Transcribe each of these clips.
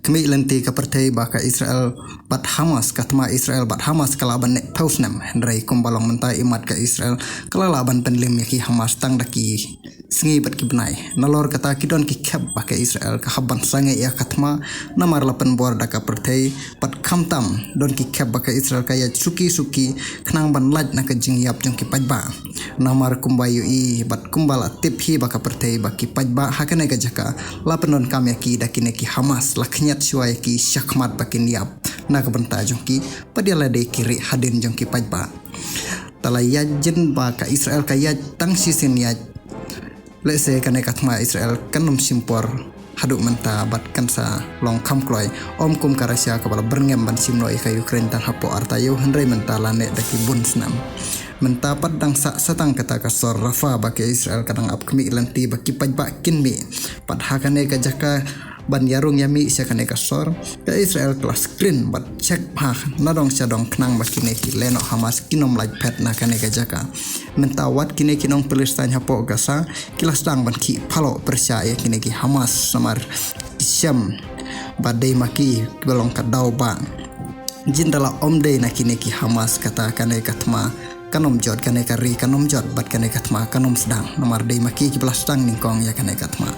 kami lenti ka partai baka Israel bat Hamas katma Israel bat Hamas kalaban nek pausnam hendrai kumbalong mentai imat ka Israel kalalaban penlim yaki Hamas tang daki sengi bat ki benai nalor kata kidon ki khab baka Israel ka haban sange ya katma namar lapan bor daka partai bat khamtam don ki khab baka Israel kaya suki khnang ban laj na ka jing yap jong ki pajba namar kumbayu i bat kumbala tip hi baka partai baki pajba hakane ka jaka lapan don kam yaki daki neki Hamas lakhnyat suai ki syakmat bakin yap na ka banta jong ki padiala de kiri hadin jong ki pajba talaya jen baka Israel kaya tang sisin ya lese kane katma Israel kanum simpor haduk menta bat kansa long kam kloy om kum karasya kabala berngem ban simnoi ka Ukraine tan hapo artayo hendrai menta lane daki bunsnam menta padang satang kata kasor Rafa baki Israel kadang ap kemi lanti baki pajba kinmi pad hakane ka jaka ban yarung yami syakane kasor ka Israel kelas screen bat cek pa nadong sadong knang baki neki leno Hamas kinom laj pet na kane ka jaka menta wat kine kinong Palestine hapo gasa kilas dang ban ki phalo percaya kine ki Hamas samar isyam badai maki belong ka dau ba jindala omde na kine ki Hamas kata kane katma kanom jod kane kari kanom jod bat kane katma kanom sedang nomor dei maki ki belastang ningkong ya kane katma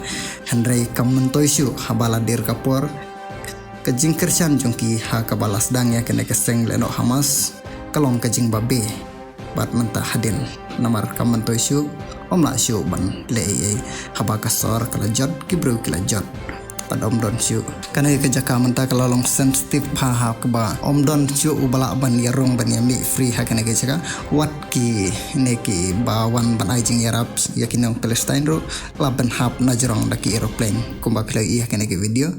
hendrai kamentoi syu habala dir kapor kejing kersan jongki ha kabala sedang ya kane keseng leno Hamas kalong kejing babe bat menta hadin nomor kamentoi syu omla syu ban le haba kasor kala jod ki bro kila jod pad omdon syu kana ka jaka menta kalalong sensitive pha ha ba omdon syu ubala ban yarong ban yami free ha kana ka jaka wat ki neki bawan ban ajing yarab yakinong Palestine ro laban hap najrong daki aeroplane kumba kila iya kana ka video